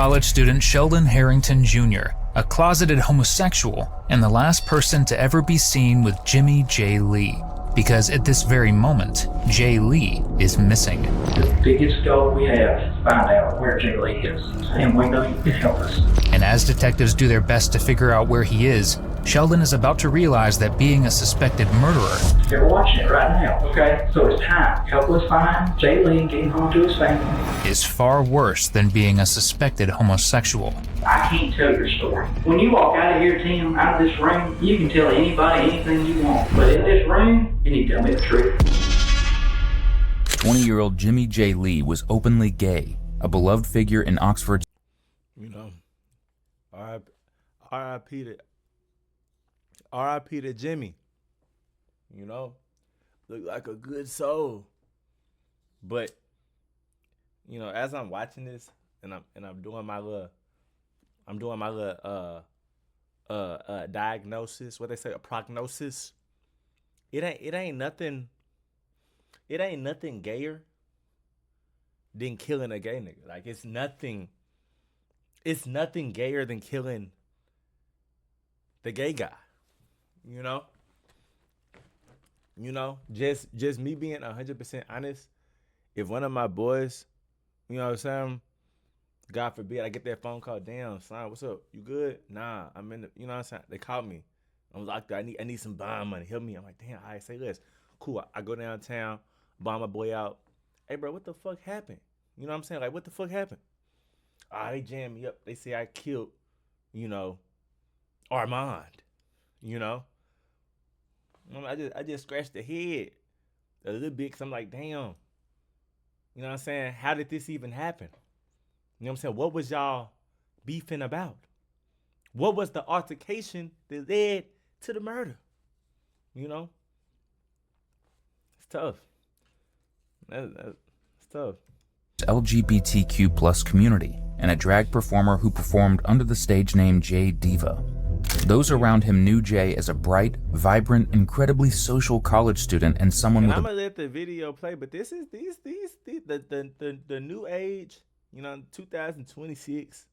college student Sheldon Harrington Jr., a closeted homosexual and the last person to ever be seen with Jimmy J. Lee. Because at this very moment, Jay Lee is missing. The biggest goal we have is to find out where Jay Lee is, and we know you can help us. And as detectives do their best to figure out where he is, Sheldon is about to realize that being a suspected murderer... They're watching it right now, okay? So it's time. Help us find Jay Lee and get him home to his family. ...is far worse than being a suspected homosexual. I can't tell your story. When you walk out of here, Tim, out of this room, you can tell anybody anything you want. But in this room, you need to tell me the truth. 20-year-old Jimmy J. Lee was openly gay, a beloved figure in Oxford's... R.I.P. to Jimmy. Look like a good soul. But, as I'm watching this and I'm doing my little diagnosis, what they say, a prognosis. It ain't nothing gayer than killing a gay nigga. Like it's nothing gayer than killing the gay guy. Just me being 100% honest. If one of my boys, God forbid, I get that phone call, damn, son, what's up? You good? Nah, I'm in the, they called me. I'm locked up. I need some bond money. Help me. I'm like, damn, all right, say less. Cool. I go downtown, bomb my boy out. Hey, bro, what the fuck happened? You know what I'm saying? Like, what the fuck happened? They jammed me up. They say I killed, Armand. I just scratched the head a little bit because I'm like, damn. You know what I'm saying? How did this even happen? You know what I'm saying? What was y'all beefing about? What was the altercation that led to the murder? It's tough. It's tough. LGBTQ plus community and a drag performer who performed under the stage name Jay Diva. Those around him knew Jay as a bright, vibrant, incredibly social college student and someone with I'm gonna let the video play, but this is the new age, 2026,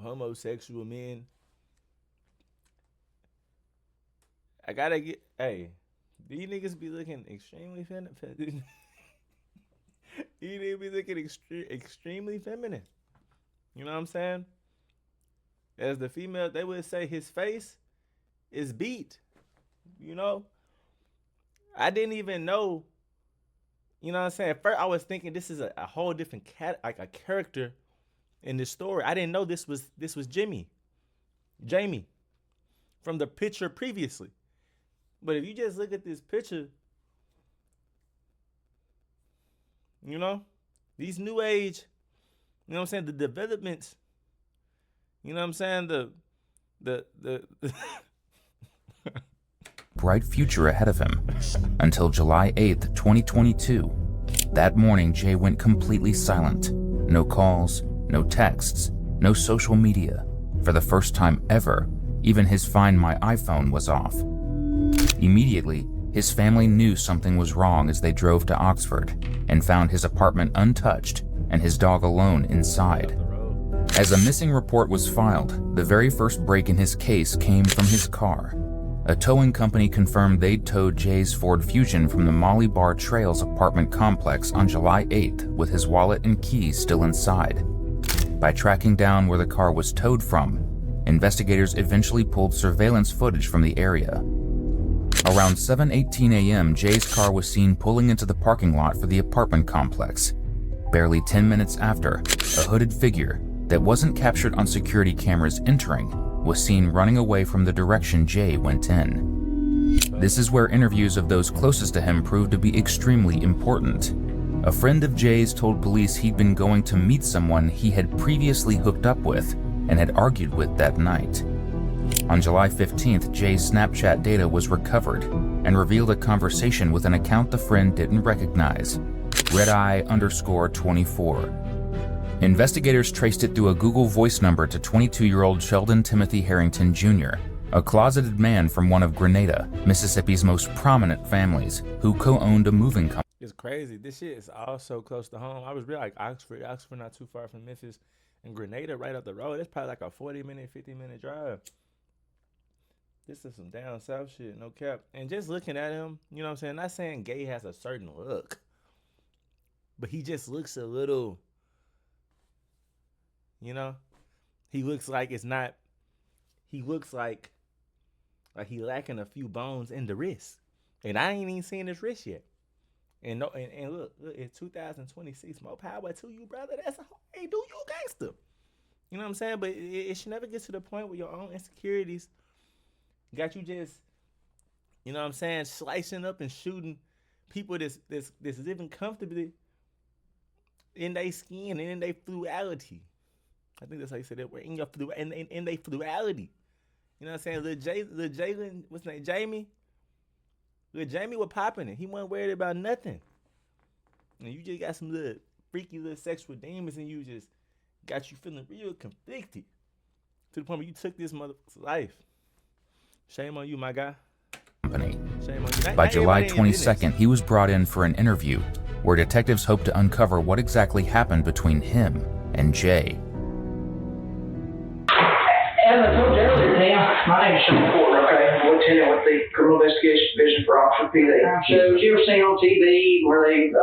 homosexual men. I gotta get, these niggas be looking extremely feminine. These niggas be looking extremely feminine. You know what I'm saying? As the female, they would say his face is beat. I didn't even know. You know what I'm saying? At first, I was thinking this is a whole different a character in this story. I didn't know this was Jamie, from the picture previously. But if you just look at this picture, these new age, you know what I'm saying, the developments. You know what I'm saying? The bright future ahead of him until July 8th, 2022. That morning, Jay went completely silent. No calls, no texts, no social media. For the first time ever, even his Find My iPhone was off. Immediately, his family knew something was wrong as they drove to Oxford and found his apartment untouched and his dog alone inside. As a missing report was filed, the very first break in his case came from his car. A towing company confirmed they'd towed Jay's Ford Fusion from the Molly Bar Trails apartment complex on July 8th with his wallet and keys still inside. By tracking down where the car was towed from, investigators eventually pulled surveillance footage from the area. Around 7:18 a.m., Jay's car was seen pulling into the parking lot for the apartment complex. Barely 10 minutes after, a hooded figure that wasn't captured on security cameras entering was seen running away from the direction Jay went in. This is where interviews of those closest to him proved to be extremely important. A friend of Jay's told police he'd been going to meet someone he had previously hooked up with and had argued with that night. On July 15th, Jay's Snapchat data was recovered and revealed a conversation with an account the friend didn't recognize, redeye_24. Investigators traced it through a Google Voice number to 22-year-old Sheldon Timothy Harrington Jr., a closeted man from one of Grenada, Mississippi's most prominent families, who co-owned a moving company. It's crazy. This shit is all so close to home. I was real like Oxford not too far from Memphis. And Grenada right up the road. It's probably like a 40-minute, 50-minute drive. This is some down south shit, no cap. And just looking at him, you know what I'm saying? Not saying Gay has a certain look, but he just looks a little, you know? He looks like it's not, he looks like he lacking a few bones in the wrist. And I ain't even seen his wrist yet. And no, and look, it's 2026. More power to you, brother. That's a hey, do you gangster? You know what I'm saying? But it should never get to the point where your own insecurities got you just, you know what I'm saying, slicing up and shooting people that's living comfortably in their skin and in their fluidity. I think that's how you say that word. In your in their fluidity. You know what I'm saying? Lil Jalen, what's his name? Jamie. Lil Jamie was popping it. He wasn't worried about nothing. And you just got some little freaky little sexual demons and you just got you feeling real conflicted to the point where you took this motherfucker's life. Shame on you, my guy. Company. Shame on you. By July 22nd, he was brought in for an interview where detectives hoped to uncover what exactly happened between him and Jay. As I told you earlier, Tim, my name is Sean Porter, okay? I'm lieutenant with the Criminal Investigation Division for Oxford PD. Shows you ever seen on TV where they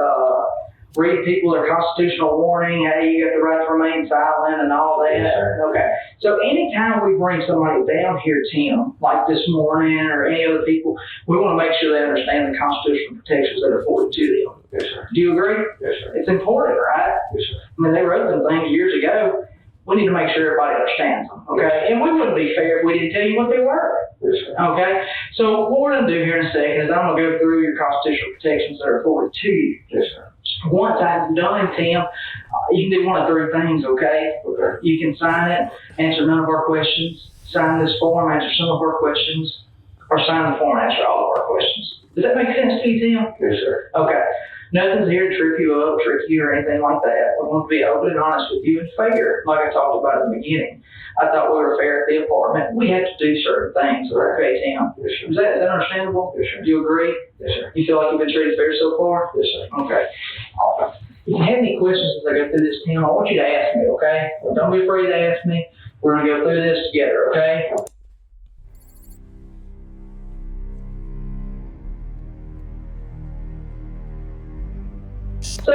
read people their constitutional warning, hey, you got the right to remain silent and all that? Yes, sir. Okay. So anytime we bring somebody down here, Tim, like this morning or any other people, we want to make sure they understand the constitutional protections that are afforded to them. Yes, sir. Do you agree? Yes, sir. It's important, right? Yes, sir. I mean, they wrote them things years ago. We need to make sure everybody understands them, okay? And we wouldn't be fair if we didn't tell you what they were, Yes, sir. okay? So what we're going to do here in a second is I'm going to go through your constitutional protections that are afforded to you. Yes, sir. Once I'm done, Tim, you can do one of three things, okay? Okay. You can sign it, answer none of our questions, sign this form, answer some of our questions, or sign the form, answer all of our questions. Does that make sense to you, Tim? Yes, sir. Okay. Nothing's here to trip you up, trick you, or anything like that. We want to be open and honest with you and fair, like I talked about in the beginning. I thought we were fair at the apartment. We had to do certain things. Okay, Tim? Yes, sir. Is that understandable? Yes, sir. Do you agree? Yes, sir. You feel like you've been treated fair so far? Yes, sir. Okay. All right. If you have any questions as I go through this, Tim, I want you to ask me, okay? Don't be afraid to ask me. We're going to go through this together, okay? So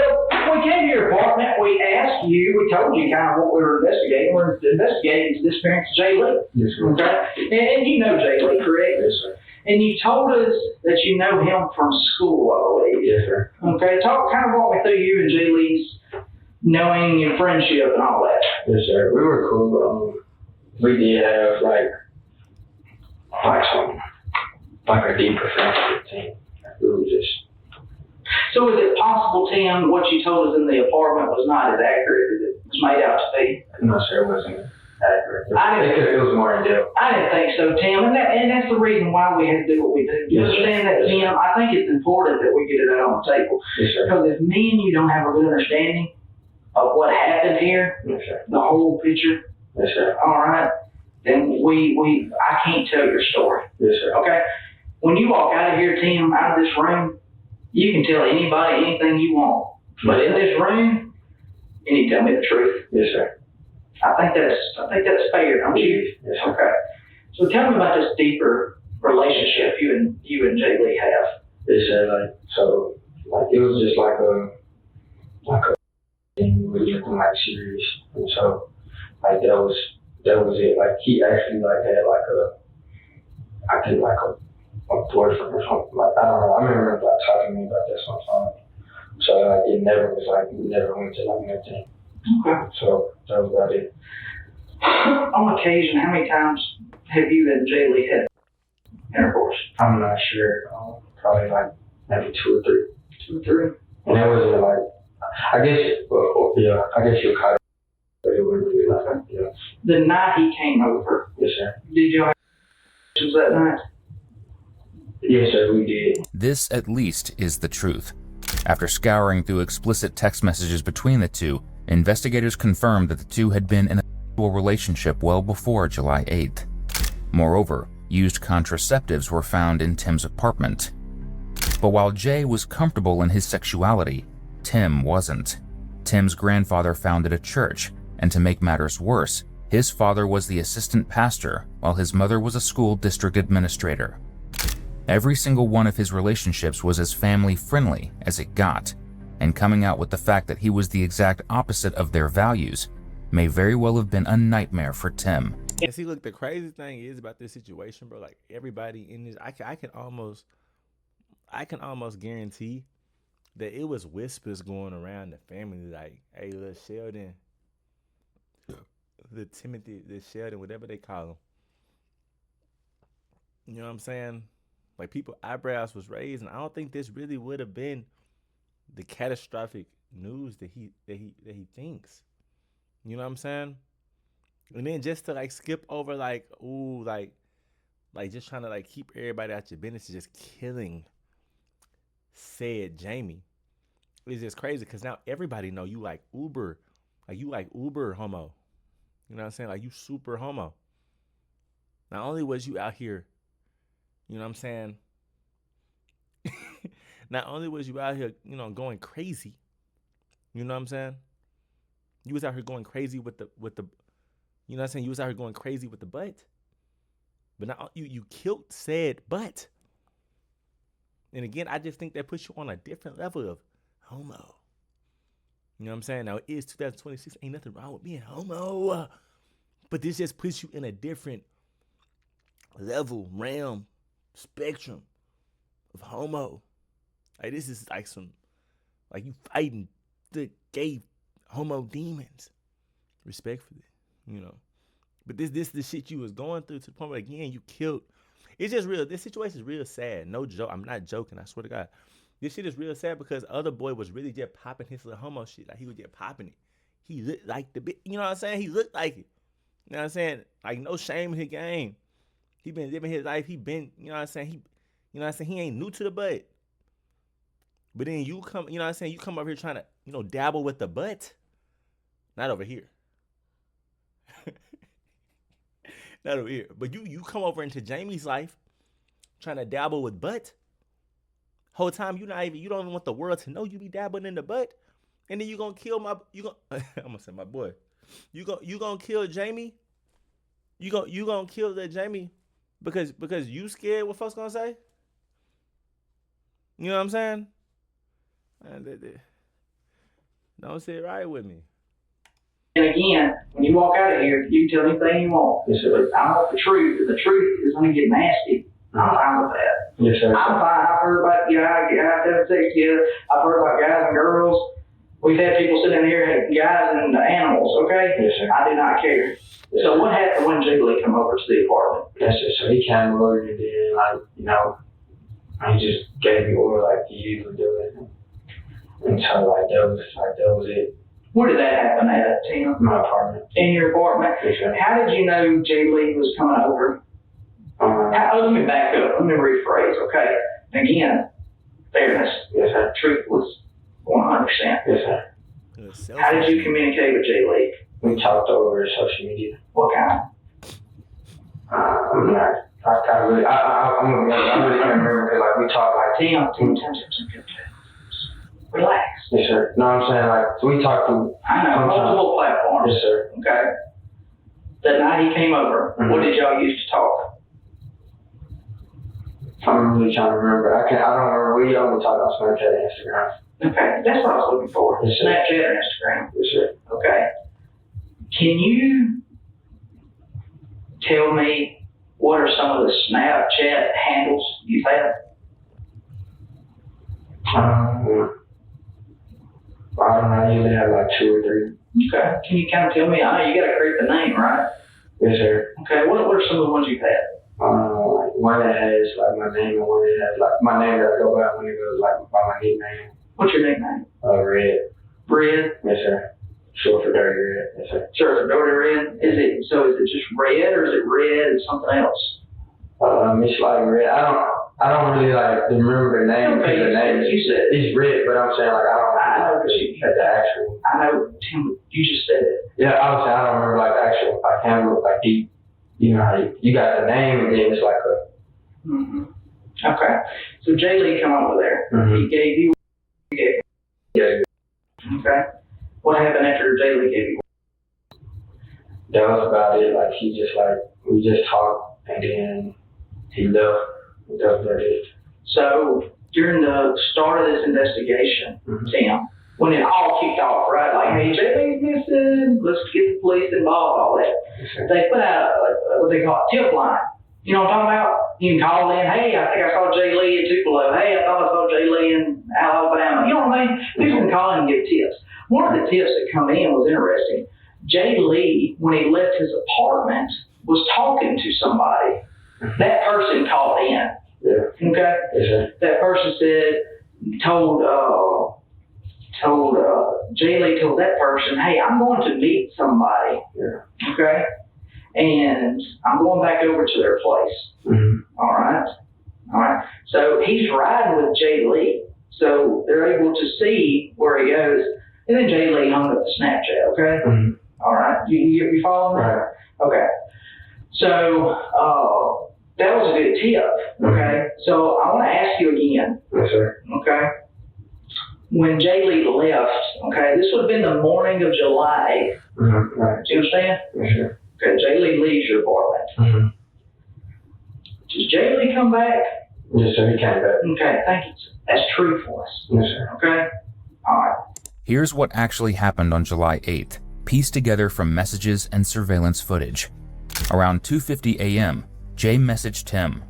we came to your apartment, we asked you, we told you kind of what we were investigating. We're investigating the disappearance of Jay Lee. Yes, sir. Okay? And you know Jay Lee, correct? Yes, sir. And you told us that you know him from school, I believe. Yes, sir. Okay, walk me through you and Jay Lee's knowing and friendship and all that. Yes, sir. We were cool. We did have like a deeper friendship team. We were just. So is it possible, Tim, what you told us in the apartment was not as accurate as it was made out to be? No, sir, it wasn't accurate. It was more in depth. I didn't think so, Tim, and that's the reason why we had to do what we do. You Yes, sir. understand that, Yes, sir. Tim? I think it's important that we get it out on the table. Yes, sir. Because if me and you don't have a good understanding of what happened here, Yes, sir. the whole picture, Yes, sir. all right, then I can't tell your story. Yes, sir. Okay? When you walk out of here, Tim, out of this room, you can tell anybody anything you want. But in this room, you need to tell me the truth. Yes, sir. I think that's fair, don't you? Yes, sir. Okay. So tell me about this deeper relationship you and Jay Lee have. Yes, sir. It was just like a thing. We were looking like serious, and so that was it. Like he actually had a boyfriend or something. Like I don't know. I remember talking to me about that sometime. So it never was we never went to nothing. Okay. So that was about it. On occasion, how many times have you and Jay Lee had intercourse? I'm not sure. Probably maybe 2 or 3. 2 or 3. And that wasn't I guess you'll call it, but it wasn't really yeah. The night he came over, Yes, sir. did you have relations that night? Yes, sir, we did. This, at least, is the truth. After scouring through explicit text messages between the two, investigators confirmed that the two had been in a sexual relationship well before July 8th. Moreover, used contraceptives were found in Tim's apartment. But while Jay was comfortable in his sexuality, Tim wasn't. Tim's grandfather founded a church, And to make matters worse, his father was the assistant pastor while his mother was a school district administrator. Every single one of his relationships was as family-friendly as it got, and coming out with the fact that he was the exact opposite of their values may very well have been a nightmare for Tim. And see, look, the crazy thing is about this situation, bro, like everybody in this, I can almost guarantee that it was whispers going around the family like, hey, little Sheldon, the Timothy, the Sheldon, whatever they call him. You know what I'm saying? Like, people eyebrows was raised, and I don't think this really would have been the catastrophic news that he thinks. You know what I'm saying? And then just to like skip over like, ooh, like just trying to like keep everybody out your business, just killing said Jamie. It's just crazy because now everybody know you like uber homo. You know what I'm saying? Like, you super homo. Not only was you out here, you know what I'm saying? Not only was you out here, you know, going crazy. You know what I'm saying? You was out here going crazy with the you know what I'm saying? You was out here going crazy with the butt. But now you killed said butt. And again, I just think that puts you on a different level of homo. You know what I'm saying? Now, it is 2026. Ain't nothing wrong with being homo. But this just puts you in a different level, realm, spectrum of homo. Like, this is like some, like, you fighting the gay homo demons. Respectfully, you know. But this the shit you was going through to the point where, again, you killed. It's just real. This situation is real sad. No joke. I'm not joking. I swear to God. This shit is real sad because other boy was really just popping his little homo shit. Like, he was just popping it. He looked like the bitch. You know what I'm saying? He looked like it. You know what I'm saying? Like, no shame in his game. He been living his life. He been, you know what I'm saying? You know what I'm saying? He ain't new to the butt. But then you come, you know what I'm saying? You come over here trying to, you know, dabble with the butt. Not over here. Not over here. But you come over into Jamie's life trying to dabble with butt. Whole time you don't even want the world to know you be dabbling in the butt. And then you gonna kill I'm gonna say my boy. You gonna kill Jamie? You gonna kill that Jamie because you scared what folks gonna say? You know what I'm saying? Don't say it right with me. And again, when you walk out of here, you can tell anything you want. Yes, sir. I want the truth. If the truth is going to get nasty, I'm fine with that. Yes, sir. I'm fine. I've heard about, you know, I've had sex together. I've heard about guys and girls. We've had people sitting here and guys and animals, okay? Yes, sir. I do not care. Yes, So what happened when Jiggly come over to the apartment? Yes, sir. So he came over and then, like, you know, he just gave me order like he usually do it. And so, like, that was it. Where did that happen at, Tim? My apartment. In your apartment? Yes, sir. How did you know Jay Lee was coming over? Let me back up. Let me rephrase, okay? Again, fairness. Yes, sir. Truth was 100%. Yes, sir. How did you communicate with Jay Lee? We talked over social media. What kind? I'm not. I really can't remember because like we talked like Tim. Relax. Yes, sir. No, I'm saying like so we talked through. I know, multiple platforms. Yes, sir. Okay. That night he came over, what did y'all use to talk? I'm really trying to remember. I don't remember. We only talked on Snapchat and Instagram. Okay, that's what I was looking for. Yes, sir. Snapchat or Instagram. Yes, sir. Okay. Can you tell me what are some of the Snapchat handles you've had? I don't know. I usually have like 2 or 3. Okay. Can you kind of tell me? I know you got to create the name, right? Yes, sir. Okay. What are some of the ones you've had? Like one that has like my name and one that has like my name that I go by when it goes like by my nickname. What's your nickname? Red. Red? Yes, sir. Short for Dirty Red. Yes, sir. Sure, for Dirty Red. Is it just Red or is it Red and something else? It's like Red. I don't really like remember the name because the name you said it's Red, but I'm saying like I know that you at the actual. I know, Tim, you just said it. Yeah, I was saying I don't remember like the actual like handle like deep. You know how you got the name and then it's like a. Mm-hmm. Okay. So Jay Lee come over there. Mm-hmm. He gave you. Yeah. Okay. What happened after Jay Lee gave you? that was about it. Like he just like we just talked and then he left. That was it. So during the start of this investigation, Tim, when it all kicked off, right? Like, hey, Jaylee's missing. Let's get the police involved. All that. They put out what they call a tip line. You know what I'm talking about? You can call in. Hey, I think I saw Jaylee in Tupelo. Hey, I thought I saw Jaylee in Alabama. You know what I mean? People can call in and give tips. One of the tips that come in was interesting. Jaylee, when he left his apartment, was talking to somebody. That person called in. Yeah. Okay? Yes, That person told Jaylee told that person, hey, I'm going to meet somebody. Yeah. Okay? And I'm going back over to their place. All right. So he's riding with Jaylee. So they're able to see where he goes. And then Jaylee hung up the Snapchat, okay? All right. You following me? Right. Okay. So that was a good tip, okay? So I want to ask you again, Yes, sir. okay? When Jaylee left, okay, this would have been the morning of July 8th. Right. Do you understand? Yes, sir. Okay, Jaylee leaves your apartment. Does Jaylee come back? Yes, sir. He came back. Okay, thank you. That's true for us. Yes, sir. Okay? All right. Here's what actually happened on July 8th, pieced together from messages and surveillance footage. Around 2:50 a.m., Jay messaged Tim.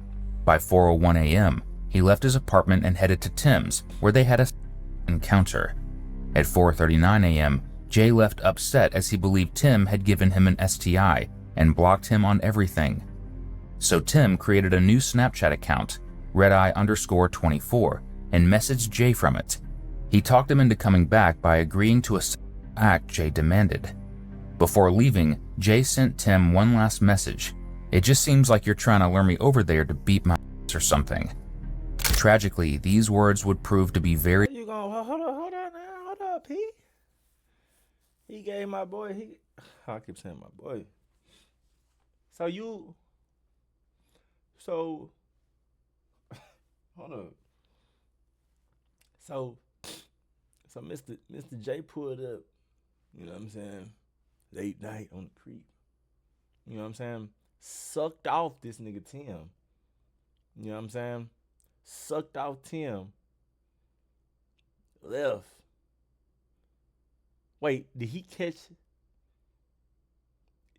By 4:01 a.m., he left his apartment and headed to Tim's, where they had a encounter. At 4:39 a.m., Jay left upset as he believed Tim had given him an STI and blocked him on everything. So Tim created a new Snapchat account, redeye_24, and messaged Jay from it. He talked him into coming back by agreeing to a act Jay demanded. Before leaving, Jay sent Tim one last message. It just seems like you're trying to lure me over there to beat my ass or something. Tragically, these words would prove to be very... You gonna hold up, P. He gave my boy. I keep saying my boy. So hold up. So Mr. J pulled up. You know what I'm saying? Late night on the creek. You know what I'm saying? Sucked off this nigga Tim. You know what I'm saying? Sucked off Tim. Left. Wait, did he catch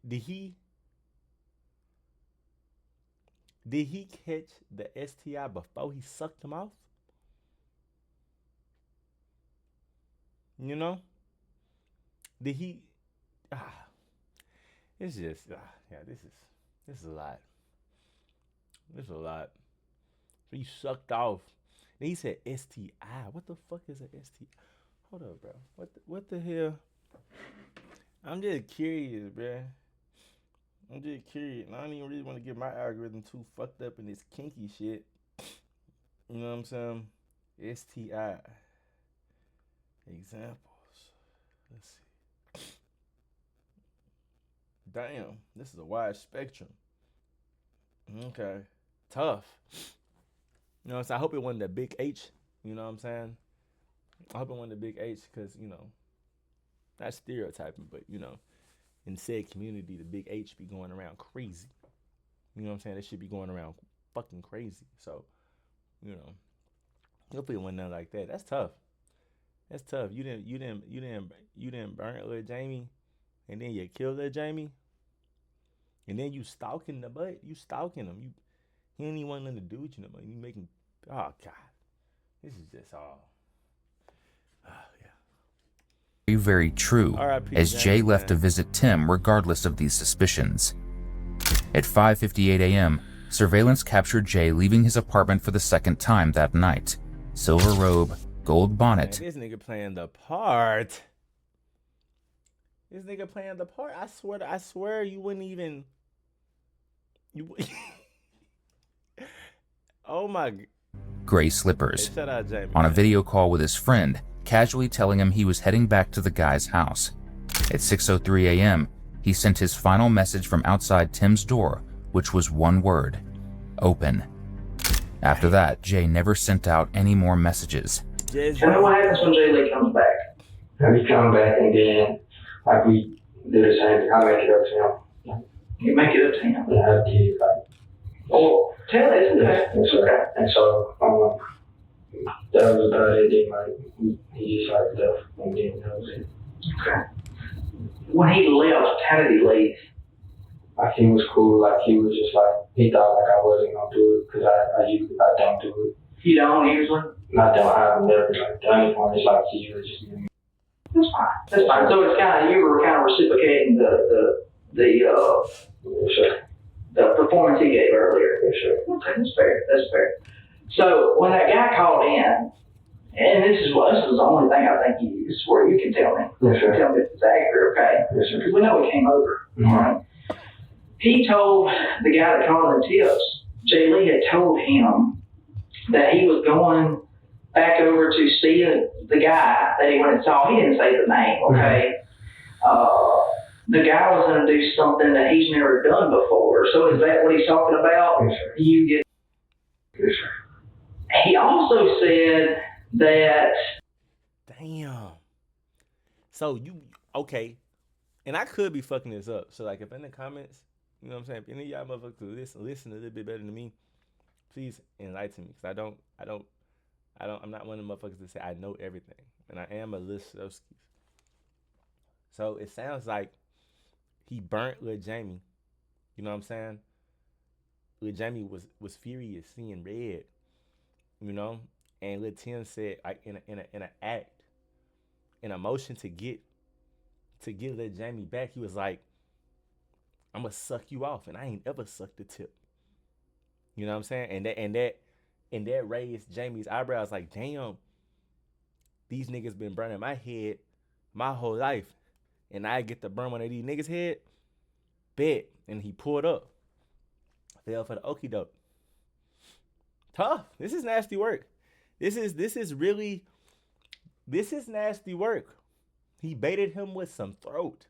the STI before he sucked him off? You know? Did he it's just yeah, this is a lot. This is a lot. So you sucked off. Then he said STI. What the fuck is an STI? Hold up, bro. What the hell? I'm just curious, bro. I'm just curious. And I don't even really want to get my algorithm too fucked up in this kinky shit. You know what I'm saying? STI. Examples. Let's see. Damn, this is a wide spectrum. Okay. Tough. You know what I'm saying? I hope it wasn't the big H. You know what I'm saying? I hope it wasn't the big H because, you know, not stereotyping, but, you know, in said community, the big H be going around crazy. You know what I'm saying? It should be going around fucking crazy. So, you know, hopefully it wasn't nothing like that. That's tough. That's tough. You didn't burn Lil Jamie, and then you killed Lil Jamie, and then you stalking the butt. You stalking him. He ain't even want nothing to do with you no more. You making, oh God, this is just all. very, very true, as Jay left to visit Tim regardless of these suspicions. At 5:58 a.m., surveillance captured Jay leaving his apartment for the second time that night. Silver robe, gold bonnet. Man, this nigga playing the part. I swear you wouldn't even. Oh my. Gray slippers. Hey, shout out Jamie, on a man. video call with his friend, casually telling him he was heading back to the guy's house. At 6:03 a.m., he sent his final message from outside Tim's door, which was one word: open. After that, Jay never sent out any more messages. Tell me what happens when Jaylee comes back. And we come back and then like we do the same thing. I make it up to him. You make it up to him. And I did, like, Oh, tell us. Okay. and so that was about it. Then, like, he just like left, and then that was it. Okay. When he left, how did he leave? Like, he was cool. Like, he was just like, he thought like I wasn't gonna do it because I don't do it. You don't usually? I've never like done it for him. It's like he was just giving me. That's fine. That's fine. So it's kind of, you were kind of reciprocating Sure. the performance he gave earlier. Sure. Okay, that's fair. That's fair. So when that guy called in, and this is the only thing I think this is where you can tell me. Yes, sir. Tell me if it's accurate, okay? Yes, sir. Because we know he came over. Mhm. All right. He told the guy that called the tips, Jay Lee had told him that he was going back over to see the guy that he went and saw. He didn't say the name, okay? The guy was going to do something that he's never done before. So is that what he's talking about? Yes, sir. You get. Yes, sir. He also said that. Damn. So you okay? And I could be fucking this up. So like, if in the comments, you know what I'm saying, if any of y'all motherfuckers listen a little bit better than me, please enlighten me, because I'm not one of the motherfuckers that say I know everything, and I am a Listowski. So it sounds like he burnt Lil Jamie. You know what I'm saying? Lil Jamie was furious, seeing red. You know, and Lil Tim said, like, in an act, in a motion to get Lil Jamie back, he was like, I'm gonna suck you off, and I ain't ever sucked the tip. You know what I'm saying? And that raised Jamie's eyebrows, like, damn, these niggas been burning my head my whole life, and I get to burn one of these niggas' head. Bet. And he pulled up. Fell for the okie doke. Tough. This is nasty work. This is nasty work. He baited him with some throat.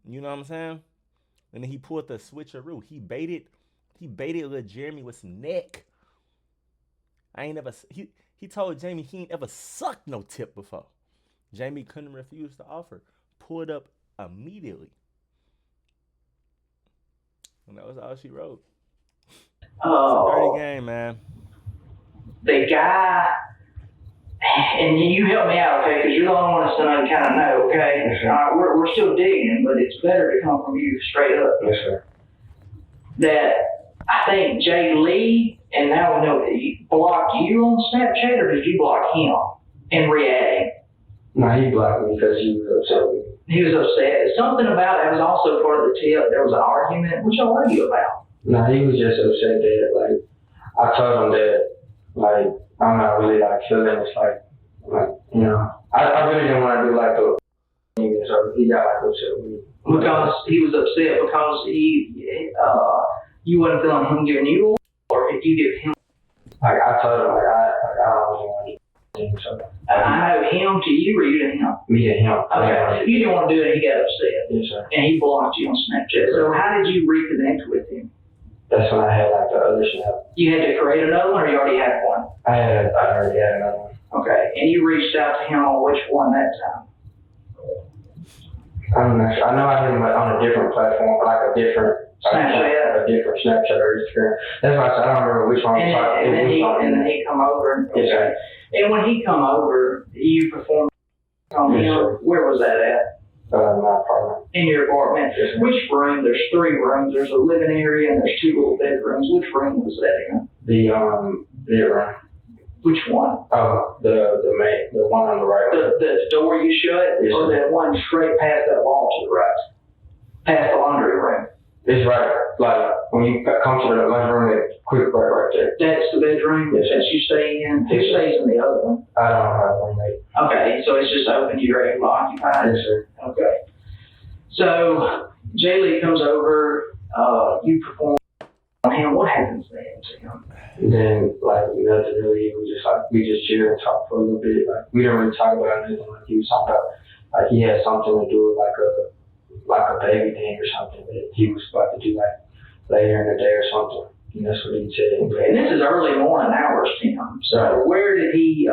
You know what I'm saying? And then he pulled the switcheroo. He baited Lil Jeremy with some neck. He told Jamie he ain't ever sucked no tip before. Jamie couldn't refuse the offer. Pulled up immediately. And that was all she wrote. Dirty game, man. The guy, and you help me out, okay? Because you're the only one that's going to kind of know, okay? Yes, sir. We're still digging, but it's better to come from you straight up. Yes, sir. That I think Jay Lee, and now we know, he blocked you on Snapchat, or did you block him in reacting? No, he blocked me because he was upset with me. He was upset. Something about it was also part of the tip. There was an argument. What y'all argue about? No, he was just upset that, like, I told him that, like, I'm not really, like, feeling it's like, you know, I really didn't want to do, like, the thing, so he got, like, upset with me. Because he was upset because you wasn't feeling him giving you, or if you give him. Like, I told him, like, I don't really want to do things, so. I know him to you, or you to him? Me and him. Okay, if you didn't want to do it, he got upset. Yes, sir. And he blocked you on Snapchat. So how did you reconnect with him? That's when I had, like, the other snap. You had to create another one, or you already had one? I already had another one. Okay, and you reached out to him on which one that time? I'm not sure. I know I did it on a different platform, like a different Snapchat. A different Snapchat or Instagram. That's why I said I don't remember which one. And then he come over. Yes, sir. And when he come over, you performed on Yes, him. sir. Where was that at? My apartment. In your apartment. Yes, sir. Which room? There's 3 rooms. There's a living area and there's 2 little bedrooms. Which room was that in? The bedroom. Which one? Oh, the one on the right. The door you shut, Yes, or sir. that one straight past that wall to the right, past the laundry room? It's right. Like when you come to the lunch room, it's quick right there. That's the bedroom Yes, sir. that you stay in. Who Yes, sir. stays in the other one? I don't have one, mate. Okay, so it's just open. You're able to occupy it. Yes, sir. Okay. So Jay Lee comes over. You perform on him. What happens then to him? Then like nothing really. We just chilled and talked for a little bit. Like we didn't really talk about anything. Like he was talking about like he had something to do with like a baby thing or something that he was about to do like later in the day or something. And that's what he said. And this is early morning hours, Tim. So where did he?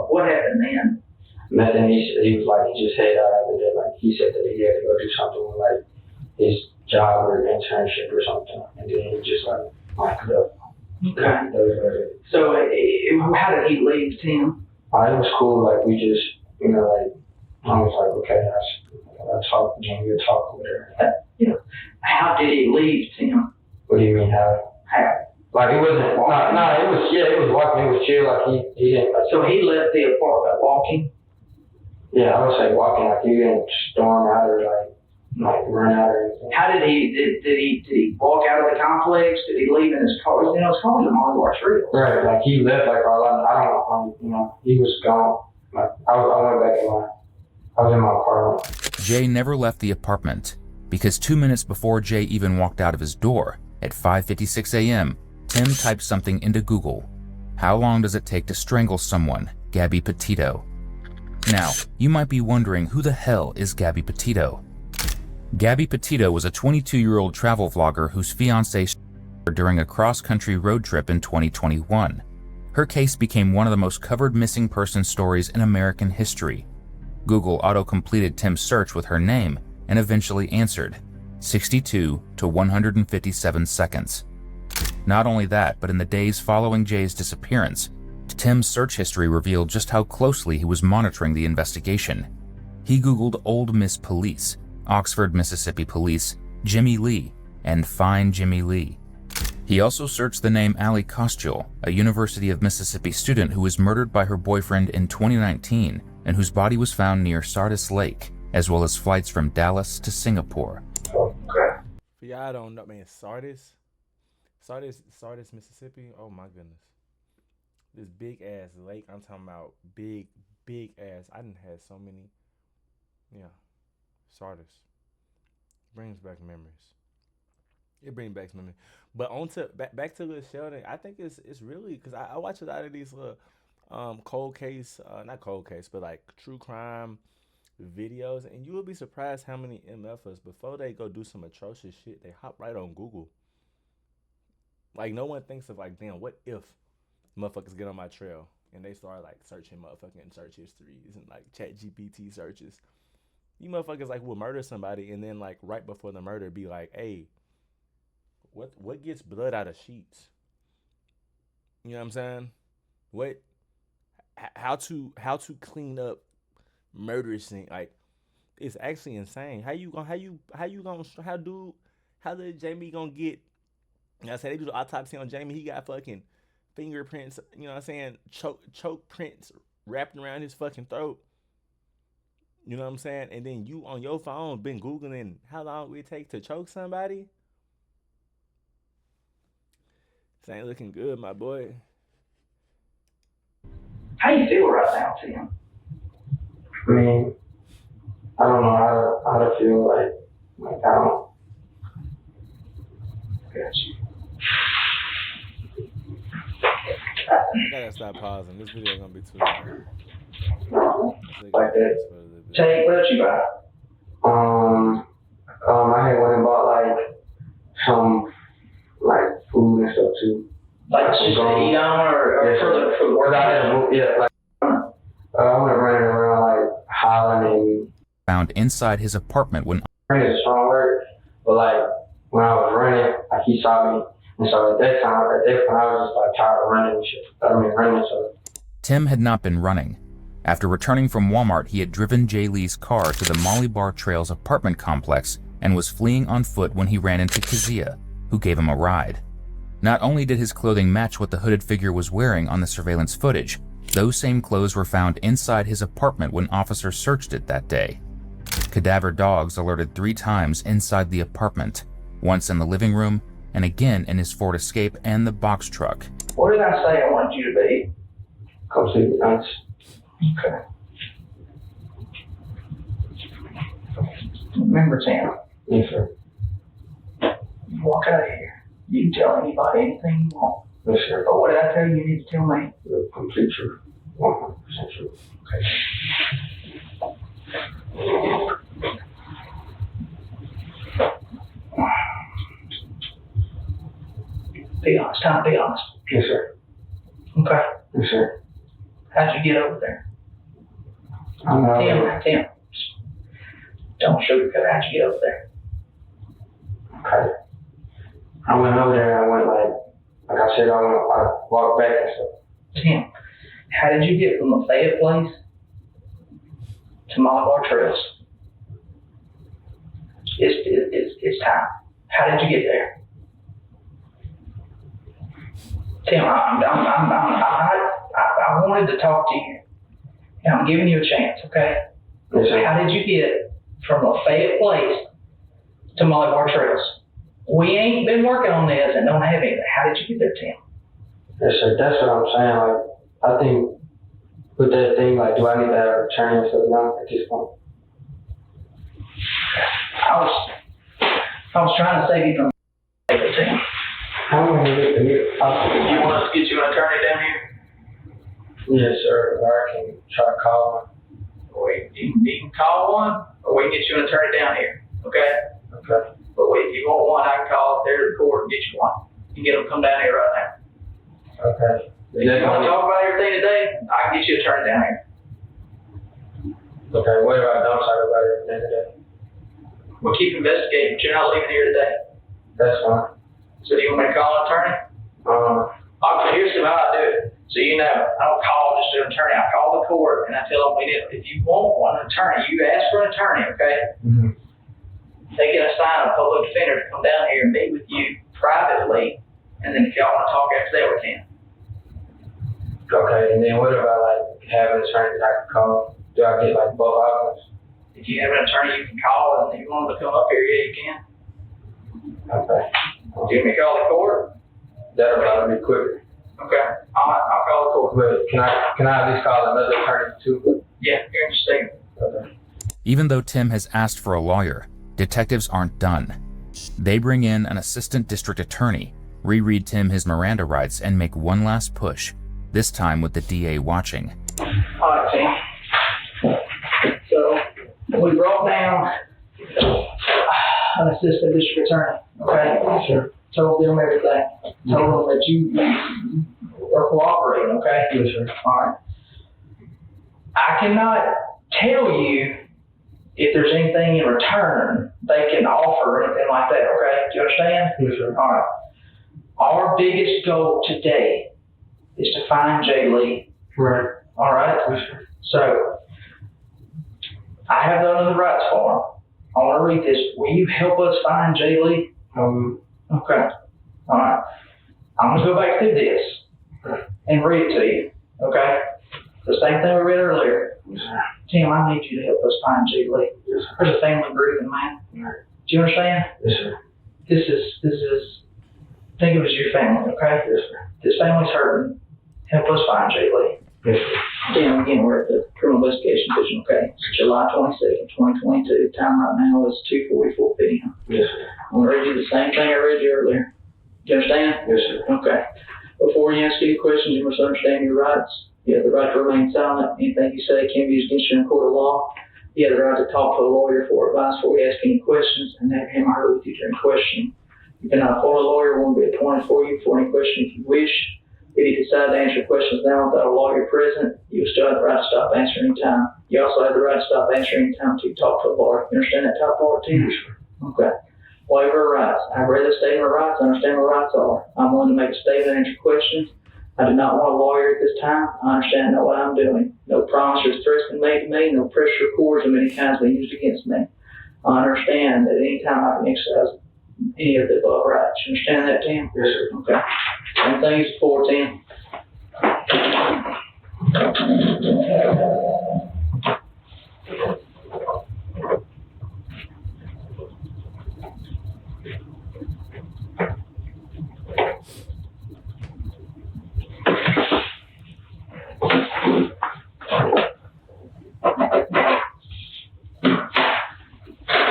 What happened then? But then he was like, he just headed out after that. Like, he said that he had to go do something with, like, his job or internship or something. And then he just, like, locked it up. Okay. So, how did he leave, Tim? It was cool. Like, we just, you know, like, I was like, okay, I talked, you know, we'll talk with her. How did he leave, Tim? What do you mean, how? Like, it wasn't, it was walking, it was chill. Like, he didn't, like, So he left the apartment walking? yeah, I would say walking, like, he didn't storm out or, like run out or anything. How did he walk out of the complex? Did he leave in his car? You know, his car was in Montevideo Trail. Right, like, he left, like, I don't know, you know, he was gone. Like, I went back I was in my apartment. Jay never left the apartment because 2 minutes before Jay even walked out of his door, at 5:56 a.m., Tim typed something into Google. How long does it take to strangle someone? Gabby Petito. Now, you might be wondering who the hell is Gabby Petito? Gabby Petito was a 22-year-old travel vlogger whose fiancé during a cross-country road trip in 2021. Her case became one of the most covered missing person stories in American history. Google auto-completed Tim's search with her name and eventually answered 62 to 157 seconds. Not only that, but in the days following Jay's disappearance, Tim's search history revealed just how closely he was monitoring the investigation. He Googled Old Miss Police, Oxford, Mississippi Police, Jimmy Lee, and Find Jimmy Lee. He also searched the name Allie Kostyal, a University of Mississippi student who was murdered by her boyfriend in 2019 and whose body was found near Sardis Lake, as well as flights from Dallas to Singapore. Okay. For y'all don't know, man, Sardis, Mississippi. Oh my goodness, this big ass lake. I'm talking about big ass. I didn't have so many. Yeah, Sardis brings back memories. It brings back memories. But on to back to the Sheldon. I think it's really because I watch a lot of these cold case, not cold case, but like true crime videos, and you will be surprised how many MFers before they go do some atrocious shit, they hop right on Google. Like, no one thinks of, like, damn, what if motherfuckers get on my trail and they start, like, searching motherfucking search histories and, like, ChatGPT searches. You motherfuckers, like, will murder somebody and then, like, right before the murder be like, hey, what gets blood out of sheets? You know what I'm saying? How to clean up murder scene? Like, it's actually insane. How did Jamie gonna get? You know what I'm saying? They do the autopsy on Jamie. He got fucking fingerprints, you know what I'm saying? Choke prints wrapped around his fucking throat. You know what I'm saying? And then you on your phone been Googling how long it take to choke somebody. This ain't looking good, my boy. How you feel right now, Tim? I mean, I don't know how to feel, like, I don't. Gotcha. I gotta stop pausing. This video gonna be too long. Like that. Take what you got? I had went and bought, like, some, like, food and stuff, too. Like just to eat on or for the work? I went running around, like, hollering and... Found inside his apartment when... Running is a strong word, but, like, when I was running, like, he saw me. And so at that time, I was just, like, tired of running and shit. So... Tim had not been running. After returning from Walmart, he had driven Jay Lee's car to the Molly Bar Trails apartment complex and was fleeing on foot when he ran into Kazia, who gave him a ride. Not only did his clothing match what the hooded figure was wearing on the surveillance footage, those same clothes were found inside his apartment when officers searched it that day. Cadaver dogs alerted 3 times inside the apartment, once in the living room and again in his Ford Escape and the box truck. What did I say I wanted you to be? Completely nice. Okay. Remember, Tim, Yes, sir. you walk out of here. You can tell anybody anything you want. Yes, sir. But what did I tell you? You need to tell me. The complete truth. 100% true. Be honest. Time to be honest. Yes, sir. Okay. Yes, sir. How'd you get over there? Tim, don't sugarcoat how'd you get up there. Okay. I went over there and I went like I said, I walked back and stuff. Tim, how did you get from the Fayette place to Malabar Trails? It's time. How did you get there? Tim, I wanted to talk to you. And I'm giving you a chance, okay? Yes, sir. How did you get from the Fayette place to Malabar Trails? We ain't been working on this and don't have anything. How did you get there, Tim? Yes, sir. That's what I'm saying. Like, I think with that thing, like, do I need to have a return and stuff now at this point? I was trying to save you from Tim. How am I going to get the new? You want us to get you an attorney down here? Yes, sir. Or I can try to call You can call one, or we can get you an attorney down here, okay? one. Okay. But if you want one, I can call up there to the court and get you one. You can get them to come down here right now. Okay. If you want to talk about everything today, I can get you an attorney down here. Okay. What if I don't talk about everything today? We'll keep investigating, but you're not leaving here today. That's fine. So do you want me to call an attorney? Here's how I do it. So you know, I don't call just an attorney. I call the court and I tell them if you want an attorney, you ask for an attorney, okay? Mm-hmm. They can assign a public defender to come down here and meet with you privately, and then if y'all want to talk after that, we can. Okay. And then what about like having an attorney that I can call? Do I get like both options? If you have an attorney you can call, and if you want them to come up here, yeah, you can. Okay. Do you want me to call the court? That'll probably be quicker. Okay, I'll call the court. But can I at least call another attorney too? Yeah, here in just a second. Okay. Even though Tim has asked for a lawyer, detectives aren't done. They bring in an assistant district attorney, reread Tim his Miranda rights, and make one last push, this time with the DA watching. All right, Tim. So we brought down an assistant district attorney, okay? Sure. Told them everything. Told them that you are cooperating, okay? Yes, sir. All right. I cannot tell you if there's anything in return they can offer or anything like that, okay? Do you understand? Yes, sir. All right. Our biggest goal today is to find Jay Lee. Right. All right? Yes, sir. So, I have that on the rights form. I want to read this. Will you help us find Jay Lee? Okay. All right. I'm going to go back through this and read it to you. Okay? The same thing we read earlier. Yes, sir. Tim, I need you to help us find Jay Lee. Yes, sir. There's a family grieving, man. Right. Do you understand? Yes, sir. This is, think of it as your family, okay? Yes, sir. This family's hurting. Help us find Jay Lee. Yes, sir. Tim, again, we're at the Criminal Investigation Division, okay? It's July 22nd, 2022. Time right now is 2:44 p.m. Yes, sir. I'm going to read you the same thing I read you earlier. Do you understand? Yes, sir. Okay. Before you ask any questions, you must understand your rights. You have the right to remain silent. Anything you say can be used against you in a court of law. You have the right to talk to a lawyer for advice before you ask any questions and have him or her with you during questioning. You cannot appoint a lawyer who will be appointed for you for any question if you wish. If you decide to answer questions now without a lawyer present, you still have the right to stop answering any time. You also have the right to stop answering any time to talk to a lawyer. You understand that top part, Tim? Yes, sir. Okay. Waiver of rights. I've read the statement of rights. I understand what rights are. I'm willing to make a statement and answer questions. I do not want a lawyer at this time. I understand what I'm doing. No promise or threats been made to me. No pressure or coercion of any kind has been used against me. I understand that at any time I can exercise any of the above rights. You understand that, Tim? Yes, sir. Okay. Same thing as before, Tim.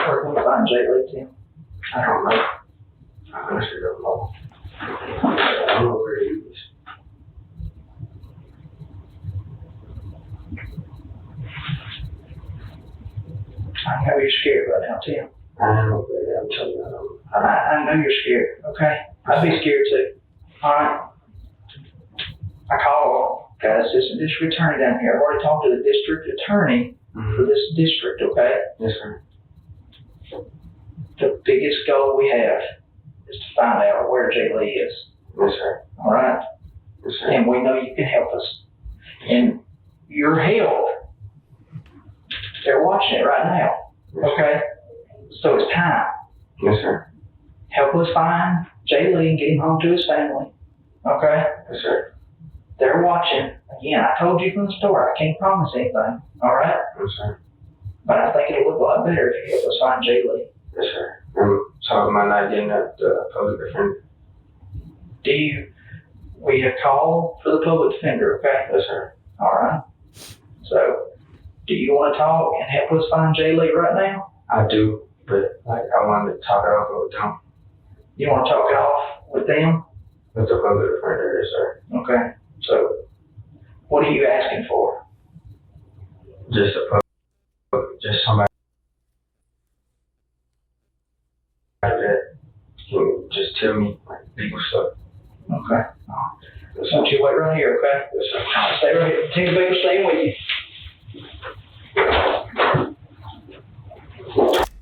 Where can we find Jay Lee, Tim? I don't know. I honestly don't know. I don't know where he is. I know you're scared right now, Tim. I don't know where I'm telling you. I know you're scared, okay? I'd be scared too. Alright? I called, got an assistant district attorney down here. I've already talked to the district attorney for this district, okay? Yes, sir. The biggest goal we have is to find out where Jay Lee is, Yes, sir. all right? Yes, sir. And we know you can help us. And your help, they're watching it right now, okay? So it's time. Yes, sir. Help us find Jay Lee and get him home to his family, okay? Yes, sir. They're watching. Again, I told you from the start, I can't promise anything, all right? Yes, sir. But I think it'll look a lot better if you help us find Jay Lee. Yes, sir. I'm talking about not getting that public defender. We have called for the public defender, okay? Yes, sir. All right. So, do you want to talk and help us find Jay Lee right now? I do, but like I wanted to talk it over with them, You want to talk it off with them? with the public defender. Yes, sir. Okay. So, what are you asking for? Just a just somebody that can just tell me like legal stuff. Okay. Yes, I want you to wait right here, okay? Yes, sir. Stay right here. Team Baker, staying with you.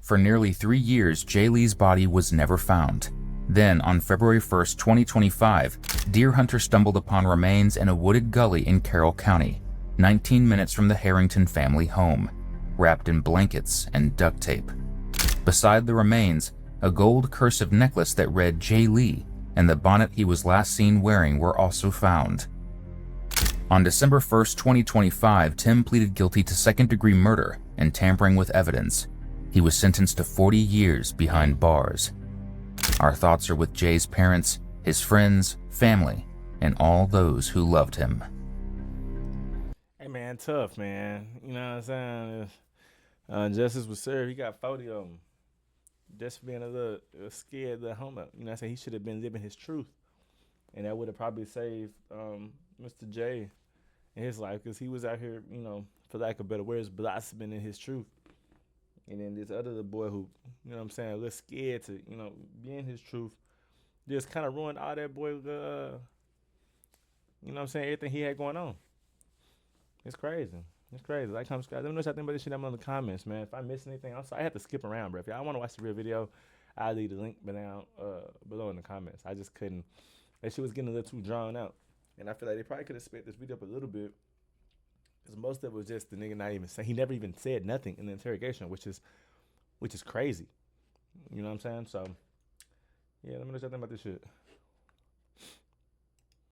For nearly 3 years, Jay Lee's body was never found. Then, on February 1st, 2025, deer hunters stumbled upon remains in a wooded gully in Carroll County, 19 minutes from the Harrington family home, wrapped in blankets and duct tape. Beside the remains, a gold cursive necklace that read Jay Lee and the bonnet he was last seen wearing were also found. On December 1st, 2025, Tim pleaded guilty to second-degree murder and tampering with evidence. He was sentenced to 40 years behind bars. Our thoughts are with Jay's parents, his friends, family, and all those who loved him. Hey man, tough man. You know what I'm saying? If justice was served, he got 40 of them. Just for being a little scared little homo. You know what I'm saying? He should have been living his truth. And that would have probably saved Mr. J in his life, because he was out here, you know, for lack of better words, blossoming in his truth. And then this other little boy who, you know what I'm saying, a little scared to, you know, be in his truth, just kind of ruined all that boy, you know what I'm saying, everything he had going on. It's crazy. It's crazy. Like, come subscribe. Let me know what y'all think about this shit down in the comments, man. If I missed anything, I'm sorry. I had to skip around, bro. If y'all want to watch the real video, I'll leave the link below in the comments. I just couldn't. That shit was getting a little too drawn out. And I feel like they probably could have sped this video up a little bit, because most of it was just the nigga not even saying. He never even said nothing in the interrogation, which is crazy. You know what I'm saying? So, yeah, let me know what y'all think about this shit.